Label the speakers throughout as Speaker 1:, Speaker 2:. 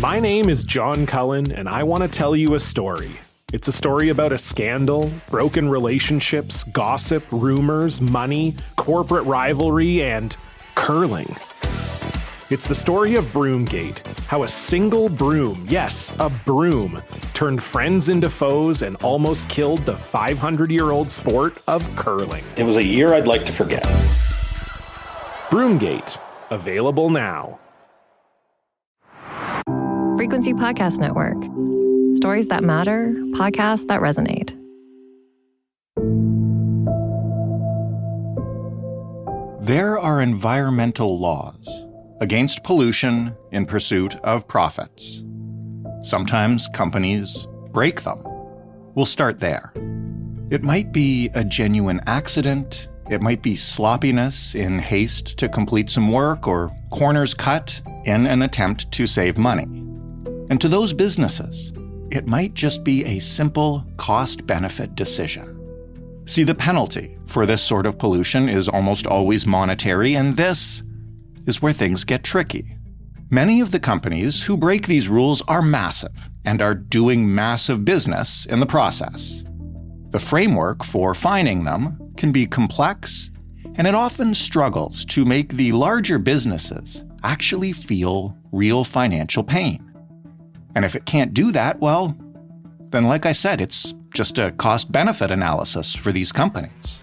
Speaker 1: My name is John Cullen, and I want to tell you a story. It's a story about a scandal, broken relationships, gossip, rumors, money, corporate rivalry, and curling. It's the story of Broomgate, how a single broom, yes, a broom, turned friends into foes and almost killed the 500-year-old sport of curling.
Speaker 2: It was a year I'd like to forget.
Speaker 1: Broomgate, available now.
Speaker 3: Frequency Podcast Network. Stories that matter, podcasts that resonate.
Speaker 4: There are environmental laws against pollution in pursuit of profits. Sometimes companies break them. We'll start there. It might be a genuine accident. It might be sloppiness in haste to complete some work or corners cut in an attempt to save money. And to those businesses, it might just be a simple cost-benefit decision. See, the penalty for this sort of pollution is almost always monetary, and this is where things get tricky. Many of the companies who break these rules are massive and are doing massive business in the process. The framework for fining them can be complex, and it often struggles to make the larger businesses actually feel real financial pain. And if it can't do that, well, then like I said, it's just a cost-benefit analysis for these companies.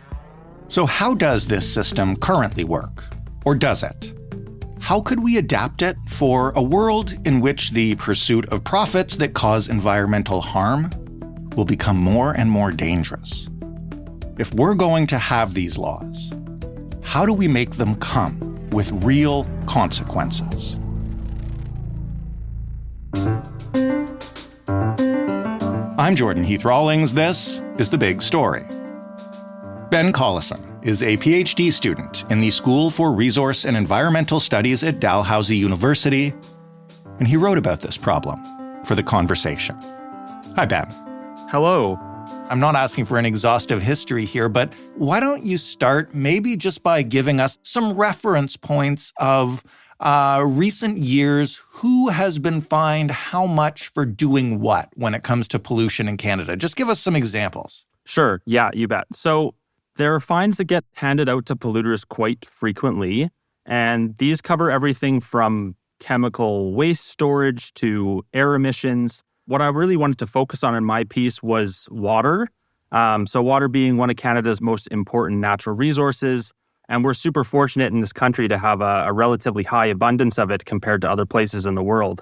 Speaker 4: So how does this system currently work? Or does it? How could we adapt it for a world in which the pursuit of profits that cause environmental harm will become more and more dangerous? If we're going to have these laws, how do we make them come with real consequences? I'm Jordan Heath Rawlings. This is The Big Story. Ben Collison is a PhD student in the School for Resource and Environmental Studies at Dalhousie University, and he wrote about this problem for The Conversation. Hi, Ben.
Speaker 5: Hello.
Speaker 4: I'm not asking for an exhaustive history here, but why don't you start maybe just by giving us some reference points of recent years, who has been fined how much for doing what when it comes to pollution in Canada? Just give us some examples.
Speaker 5: Sure. Yeah, you bet. So there are fines that get handed out to polluters quite frequently, and these cover everything from chemical waste storage to air emissions. What I really wanted to focus on in my piece was water. So water being one of Canada's most important natural resources. And we're super fortunate in this country to have a relatively high abundance of it compared to other places in the world,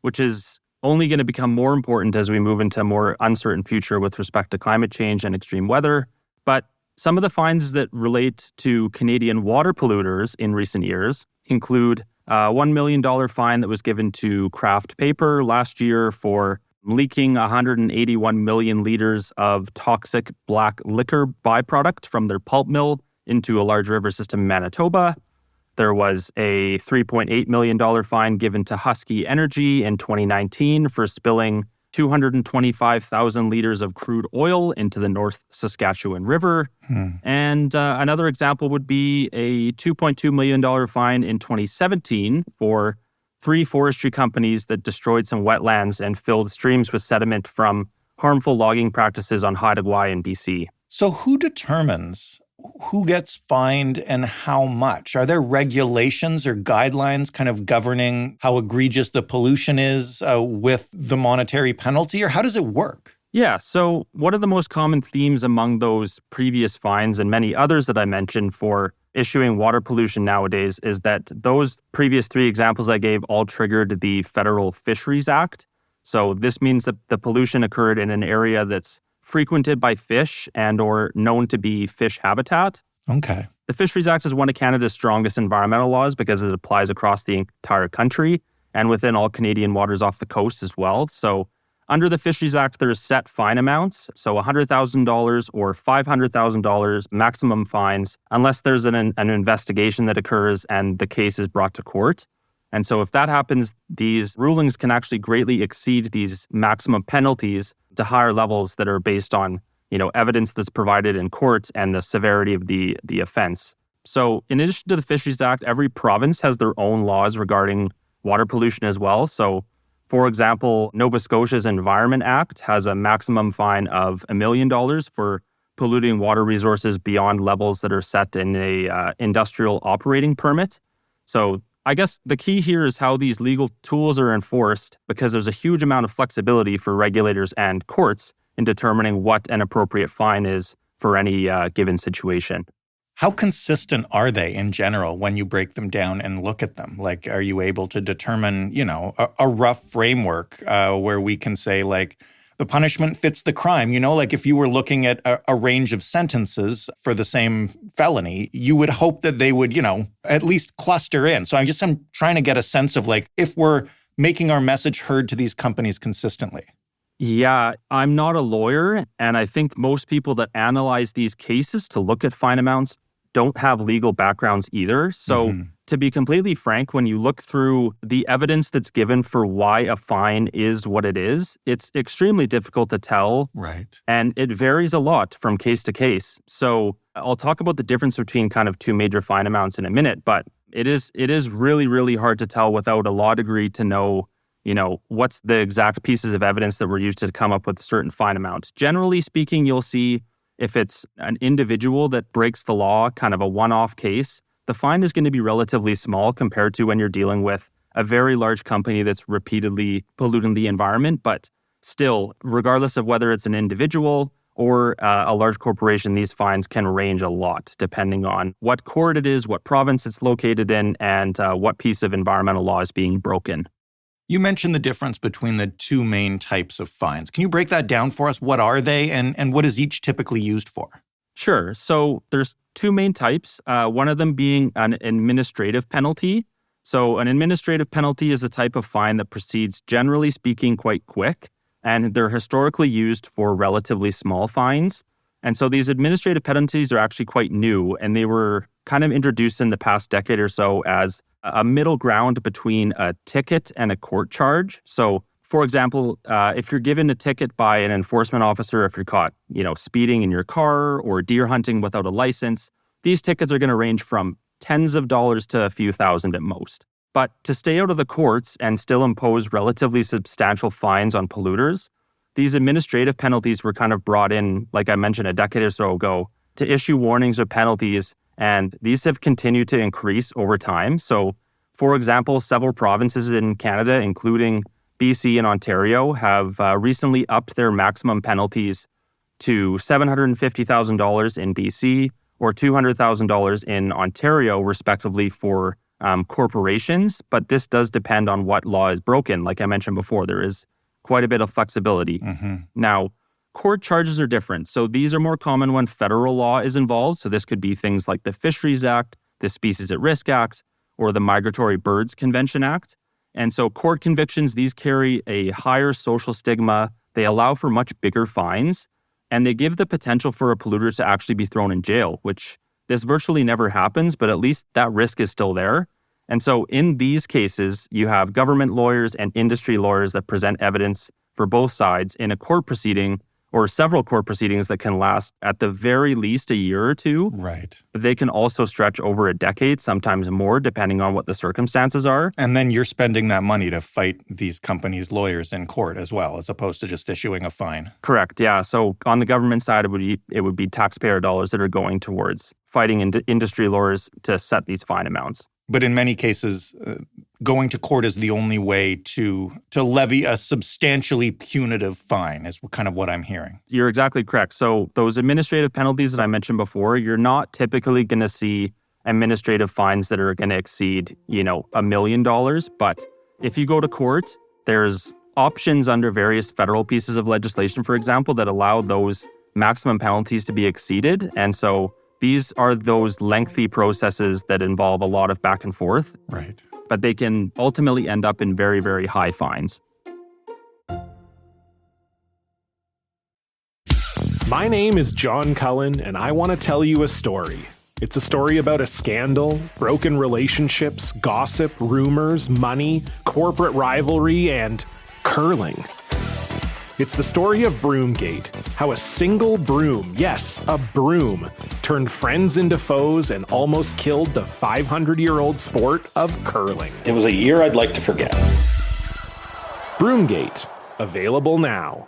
Speaker 5: which is only going to become more important as we move into a more uncertain future with respect to climate change and extreme weather. But some of the fines that relate to Canadian water polluters in recent years include a $1 million fine that was given to Kraft Paper last year for leaking 181 million liters of toxic black liquor byproduct from their pulp mill into a large river system in Manitoba. There was a $3.8 million fine given to Husky Energy in 2019 for spilling 225,000 liters of crude oil into the North Saskatchewan River. And another example would be a $2.2 million fine in 2017 for 3 forestry companies that destroyed some wetlands and filled streams with sediment from harmful logging practices on Haida Gwaii in BC.
Speaker 4: So who determines who gets fined and how much? Are there regulations or guidelines kind of governing how egregious the pollution is with the monetary penalty, or how does it work?
Speaker 5: Yeah, so one of the most common themes among those previous fines and many others that I mentioned for issuing water pollution nowadays is that those previous 3 examples I gave all triggered the Federal Fisheries Act. So this means that the pollution occurred in an area that's frequented by fish and or known to be fish habitat.
Speaker 4: Okay.
Speaker 5: The Fisheries Act is one of Canada's strongest environmental laws because it applies across the entire country and within all Canadian waters off the coast as well. So under the Fisheries Act, there's set fine amounts. So $100,000 or $500,000 maximum fines, unless there's an investigation that occurs and the case is brought to court. And so if that happens, these rulings can actually greatly exceed these maximum penalties to higher levels that are based on, evidence that's provided in court and the severity of the offense. So in addition to the Fisheries Act, every province has their own laws regarding water pollution as well. So For example, Nova Scotia's Environment Act has a maximum fine of $1 million for polluting water resources beyond levels that are set in a industrial operating permit. So I guess the key here is how these legal tools are enforced, because there's a huge amount of flexibility for regulators and courts in determining what an appropriate fine is for any given situation.
Speaker 4: How consistent are they in general when you break them down and look at them? Like, are you able to determine, a rough framework where we can say, like, the punishment fits the crime? Like if you were looking at a range of sentences for the same felony, you would hope that they would, at least cluster in. So I'm trying to get a sense of, like, if we're making our message heard to these companies consistently.
Speaker 5: Yeah, I'm not a lawyer, and I think most people that analyze these cases to look at fine amounts don't have legal backgrounds either. So to be completely frank, when you look through the evidence that's given for why a fine is what it is, it's extremely difficult to tell.
Speaker 4: Right.
Speaker 5: And it varies a lot from case to case. So I'll talk about the difference between kind of two major fine amounts in a minute, but it is really, really hard to tell without a law degree to know, what's the exact pieces of evidence that were used to come up with a certain fine amount. Generally speaking, you'll see if it's an individual that breaks the law, kind of a one-off case, the fine is going to be relatively small compared to when you're dealing with a very large company that's repeatedly polluting the environment. But still, regardless of whether it's an individual or a large corporation, these fines can range a lot depending on what court it is, what province it's located in, and what piece of environmental law is being broken.
Speaker 4: You mentioned the difference between the two main types of fines. Can you break that down for us? What are they, and what is each typically used for?
Speaker 5: Sure. So there's two main types, one of them being an administrative penalty. So an administrative penalty is a type of fine that proceeds, generally speaking, quite quick, and they're historically used for relatively small fines. And so these administrative penalties are actually quite new, and they were kind of introduced in the past decade or so as a middle ground between a ticket and a court charge. So, for example, if you're given a ticket by an enforcement officer, if you're caught, speeding in your car or deer hunting without a license, these tickets are going to range from tens of dollars to a few thousand at most. But to stay out of the courts and still impose relatively substantial fines on polluters, these administrative penalties were kind of brought in, like I mentioned, a decade or so ago, to issue warnings or penalties. And these have continued to increase over time. So, for example, several provinces in Canada, including BC and Ontario, have recently upped their maximum penalties to $750,000 in BC or $200,000 in Ontario, respectively, for corporations. But this does depend on what law is broken. Like I mentioned before, there is quite a bit of flexibility. Now, court charges are different. So these are more common when federal law is involved. So this could be things like the Fisheries Act, the Species at Risk Act, or the Migratory Birds Convention Act. And so court convictions, these carry a higher social stigma. They allow for much bigger fines, and they give the potential for a polluter to actually be thrown in jail, which this virtually never happens, but at least that risk is still there. And so in these cases, you have government lawyers and industry lawyers that present evidence for both sides in a court proceeding or several court proceedings that can last at the very least a year or two.
Speaker 4: Right.
Speaker 5: But they can also stretch over a decade, sometimes more, depending on what the circumstances are.
Speaker 4: And then you're spending that money to fight these companies' lawyers in court as well, as opposed to just issuing a fine.
Speaker 5: Correct, yeah. So on the government side, it would be taxpayer dollars that are going towards fighting industry lawyers to set these fine amounts.
Speaker 4: But in many cases, going to court is the only way to levy a substantially punitive fine, is kind of what I'm hearing.
Speaker 5: You're exactly correct. So those administrative penalties that I mentioned before, you're not typically going to see administrative fines that are going to exceed, $1 million. But if you go to court, there's options under various federal pieces of legislation, for example, that allow those maximum penalties to be exceeded. And so these are those lengthy processes that involve a lot of back and forth.
Speaker 4: Right.
Speaker 5: But they can ultimately end up in very, very high fines.
Speaker 1: My name is John Cullen, and I want to tell you a story. It's a story about a scandal, broken relationships, gossip, rumors, money, corporate rivalry, and curling. It's the story of Broomgate, how a single broom, yes, a broom, turned friends into foes and almost killed the 500-year-old sport of curling.
Speaker 2: It was a year I'd like to forget.
Speaker 1: Broomgate, available now.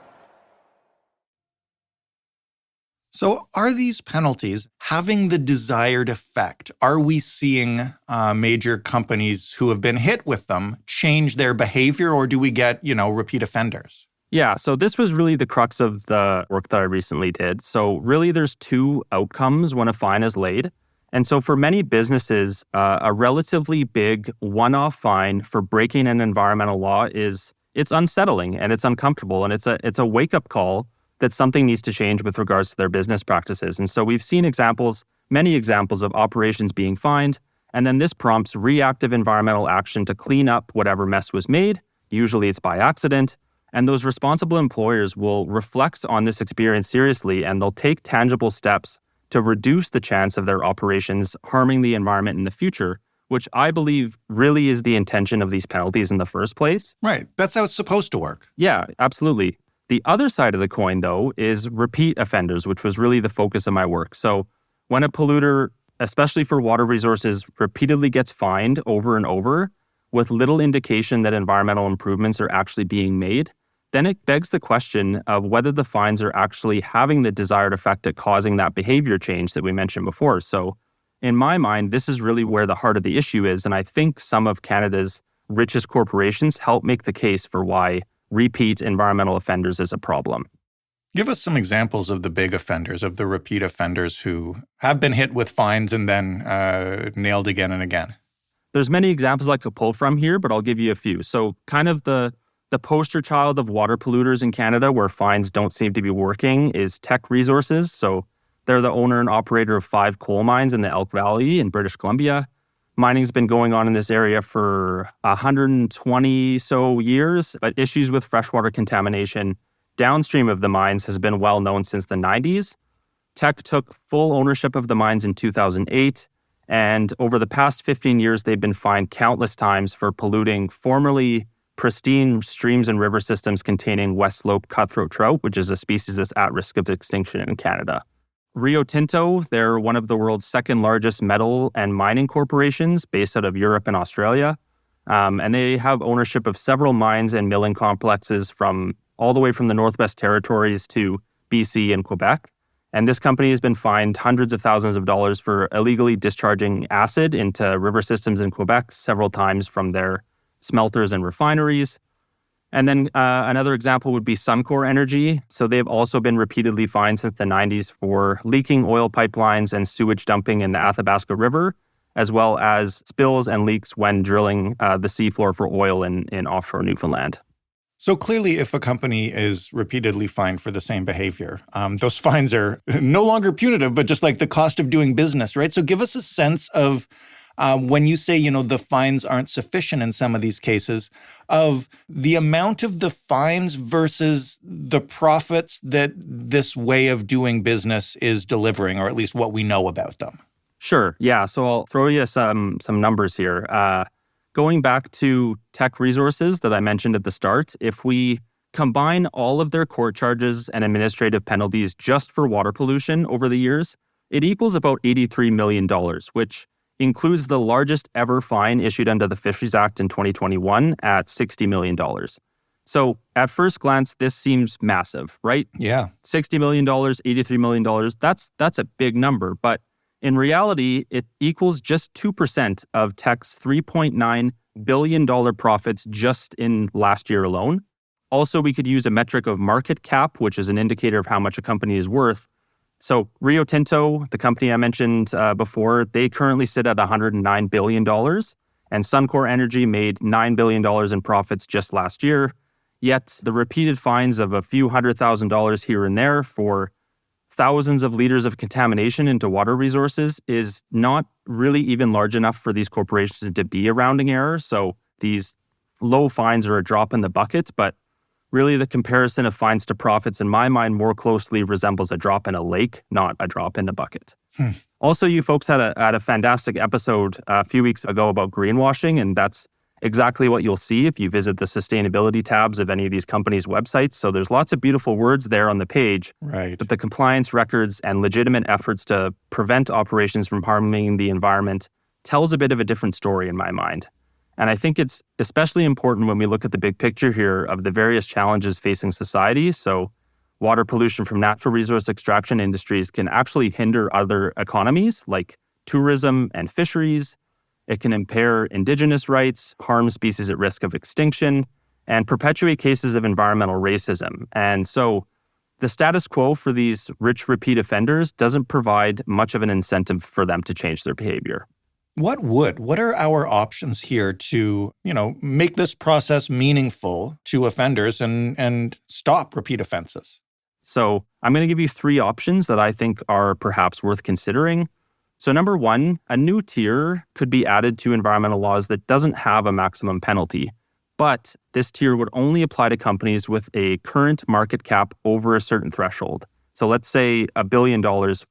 Speaker 4: So are these penalties having the desired effect? Are we seeing major companies who have been hit with them change their behavior, or do we get, repeat offenders?
Speaker 5: Yeah, so this was really the crux of the work that I recently did. So really there's two outcomes when a fine is laid. And so for many businesses, a relatively big one-off fine for breaking an environmental law it's unsettling and it's uncomfortable, and it's a wake-up call that something needs to change with regards to their business practices. And so we've seen many examples of operations being fined, and then this prompts reactive environmental action to clean up whatever mess was made. Usually it's by accident. And those responsible employers will reflect on this experience seriously, and they'll take tangible steps to reduce the chance of their operations harming the environment in the future, which I believe really is the intention of these penalties in the first place.
Speaker 4: Right. That's how it's supposed to work.
Speaker 5: Yeah, absolutely. The other side of the coin, though, is repeat offenders, which was really the focus of my work. So when a polluter, especially for water resources, repeatedly gets fined over and over with little indication that environmental improvements are actually being made, then it begs the question of whether the fines are actually having the desired effect at causing that behavior change that we mentioned before. So in my mind, this is really where the heart of the issue is. And I think some of Canada's richest corporations help make the case for why repeat environmental offenders is a problem.
Speaker 4: Give us some examples of the big offenders, of the repeat offenders who have been hit with fines and then nailed again and again.
Speaker 5: There's many examples I could pull from here, but I'll give you a few. So kind of the poster child of water polluters in Canada where fines don't seem to be working is Teck Resources. So they're the owner and operator of 5 coal mines in the Elk Valley in British Columbia. Mining's been going on in this area for 120 so years, but issues with freshwater contamination downstream of the mines has been well known since the 90s. Teck took full ownership of the mines in 2008, and over the past 15 years, they've been fined countless times for polluting formerly pristine streams and river systems containing West Slope cutthroat trout, which is a species that's at risk of extinction in Canada. Rio Tinto, they're one of the world's second largest metal and mining corporations based out of Europe and Australia. And they have ownership of several mines and milling complexes from all the way from the Northwest Territories to BC and Quebec. And this company has been fined hundreds of thousands of dollars for illegally discharging acid into river systems in Quebec several times from their smelters and refineries. And then another example would be Suncor Energy. So they've also been repeatedly fined since the 90s for leaking oil pipelines and sewage dumping in the Athabasca River, as well as spills and leaks when drilling the seafloor for oil in offshore Newfoundland.
Speaker 4: So clearly, if a company is repeatedly fined for the same behavior, those fines are no longer punitive, but just like the cost of doing business, right? So give us a sense of when you say, the fines aren't sufficient in some of these cases, of the amount of the fines versus the profits that this way of doing business is delivering, or at least what we know about them.
Speaker 5: Sure. Yeah. So I'll throw you some numbers here. Going back to Teck Resources that I mentioned at the start, if we combine all of their court charges and administrative penalties just for water pollution over the years, it equals about $83 million, which includes the largest ever fine issued under the Fisheries Act in 2021 at $60 million. So at first glance, this seems massive, right?
Speaker 4: Yeah.
Speaker 5: $60 million, $83 million, that's a big number. But in reality, it equals just 2% of Teck's $3.9 billion profits just in last year alone. Also, we could use a metric of market cap, which is an indicator of how much a company is worth. So Rio Tinto, the company I mentioned before, they currently sit at $109 billion, and Suncor Energy made $9 billion in profits just last year. Yet the repeated fines of a few $100,000 here and there for thousands of liters of contamination into water resources is not really even large enough for these corporations to be a rounding error. So these low fines are a drop in the bucket, but really the comparison of fines to profits in my mind more closely resembles a drop in a lake, not a drop in the bucket. Also, you folks had a fantastic episode a few weeks ago about greenwashing, and that's exactly what you'll see if you visit the sustainability tabs of any of these companies' websites. So there's lots of beautiful words there on the page,
Speaker 4: right?
Speaker 5: But the compliance records and legitimate efforts to prevent operations from harming the environment tells a bit of a different story in my mind. And I think it's especially important when we look at the big picture here of the various challenges facing society. So water pollution from natural resource extraction industries can actually hinder other economies like tourism and fisheries. It can impair indigenous rights, harm species at risk of extinction, and perpetuate cases of environmental racism. And so the status quo for these rich repeat offenders doesn't provide much of an incentive for them to change their behavior.
Speaker 4: What are our options here to, make this process meaningful to offenders and stop repeat offenses?
Speaker 5: So I'm going to give you 3 options that I think are perhaps worth considering. So number 1, a new tier could be added to environmental laws that doesn't have a maximum penalty. But this tier would only apply to companies with a current market cap over a certain threshold. So let's say $1 billion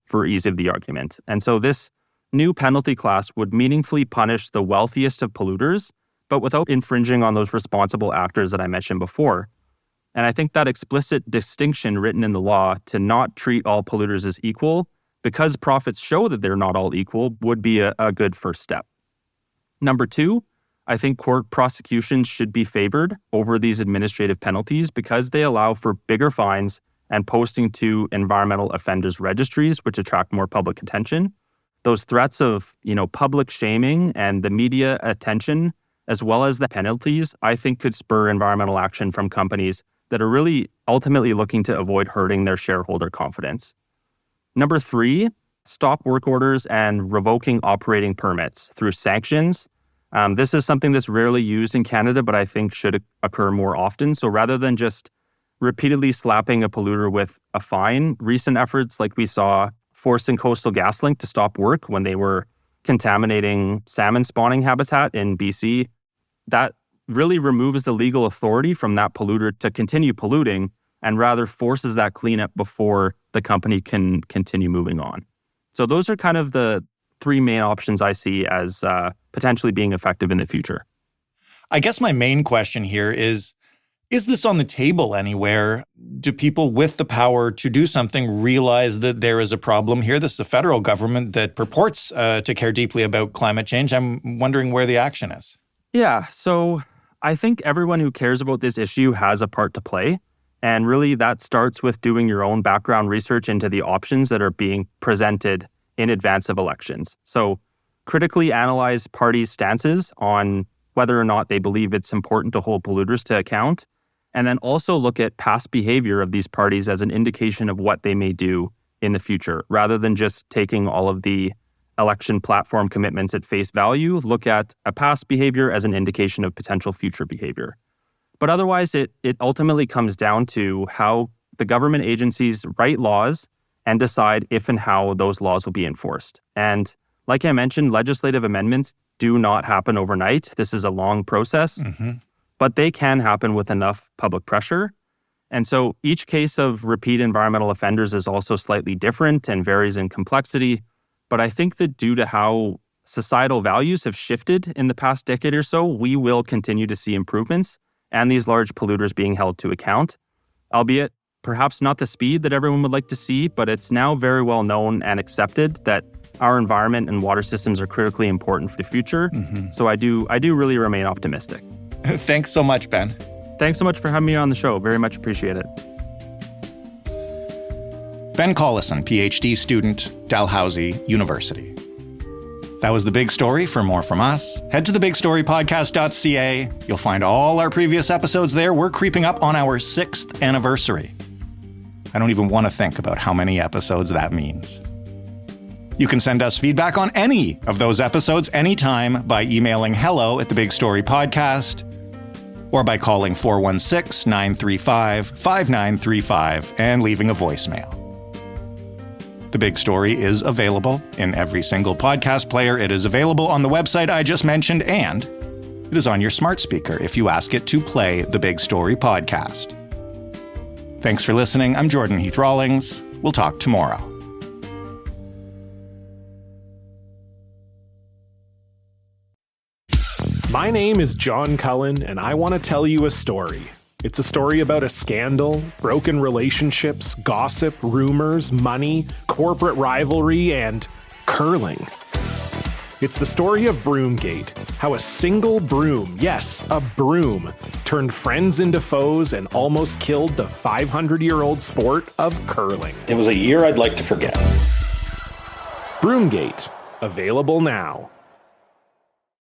Speaker 5: for ease of the argument. And so this new penalty class would meaningfully punish the wealthiest of polluters, but without infringing on those responsible actors that I mentioned before. And I think that explicit distinction written in the law to not treat all polluters as equal, because profits show that they're not all equal, would be a good first step. Number 2, I think court prosecutions should be favored over these administrative penalties because they allow for bigger fines and posting to environmental offenders registries, which attract more public attention. Those threats of, public shaming and the media attention, as well as the penalties, I think could spur environmental action from companies that are really ultimately looking to avoid hurting their shareholder confidence. Number 3, stop work orders and revoking operating permits through sanctions. This is something that's rarely used in Canada, but I think should occur more often. So rather than just repeatedly slapping a polluter with a fine, recent efforts like we saw forcing Coastal GasLink to stop work when they were contaminating salmon spawning habitat in BC, that really removes the legal authority from that polluter to continue polluting and rather forces that cleanup before the company can continue moving on. So those are kind of the 3 main options I see as potentially being effective in the future.
Speaker 4: I guess my main question here is this on the table anywhere? Do people with the power to do something realize that there is a problem here? This is the federal government that purports to care deeply about climate change. I'm wondering where the action is.
Speaker 5: Yeah, so I think everyone who cares about this issue has a part to play. And really that starts with doing your own background research into the options that are being presented in advance of elections. So critically analyze parties' stances on whether or not they believe it's important to hold polluters to account. And then also look at past behavior of these parties as an indication of what they may do in the future, rather than just taking all of the election platform commitments at face value. Look at a past behavior as an indication of potential future behavior. But otherwise, it ultimately comes down to how the government agencies write laws and decide if and how those laws will be enforced. And like I mentioned, legislative amendments do not happen overnight. This is a long process. But they can happen with enough public pressure. And so each case of repeat environmental offenders is also slightly different and varies in complexity. But I think that due to how societal values have shifted in the past decade or so, we will continue to see improvements and these large polluters being held to account, albeit perhaps not the speed that everyone would like to see, but it's now very well known and accepted that our environment and water systems are critically important for the future. So I do really remain optimistic.
Speaker 4: Thanks so much, Ben.
Speaker 5: Thanks so much for having me on the show. Very much appreciate it.
Speaker 4: Ben Collison, PhD student, Dalhousie University. That was The Big Story. For more from us, head to thebigstorypodcast.ca. You'll find all our previous episodes there. We're creeping up on our 6th anniversary. I don't even want to think about how many episodes that means. You can send us feedback on any of those episodes anytime by emailing hello@thebigstorypodcast or by calling 416-935-5935 and leaving a voicemail. The Big Story is available in every single podcast player. It is available on the website I just mentioned, and it is on your smart speaker if you ask it to play The Big Story podcast. Thanks for listening. I'm Jordan Heath Rawlings. We'll talk tomorrow.
Speaker 1: My name is John Cullen, and I want to tell you a story. It's a story about a scandal, broken relationships, gossip, rumors, money, corporate rivalry, and curling. It's the story of Broomgate, how a single broom, yes, a broom, turned friends into foes and almost killed the 500-year-old sport of curling.
Speaker 2: It was a year I'd like to forget.
Speaker 1: Broomgate, available now.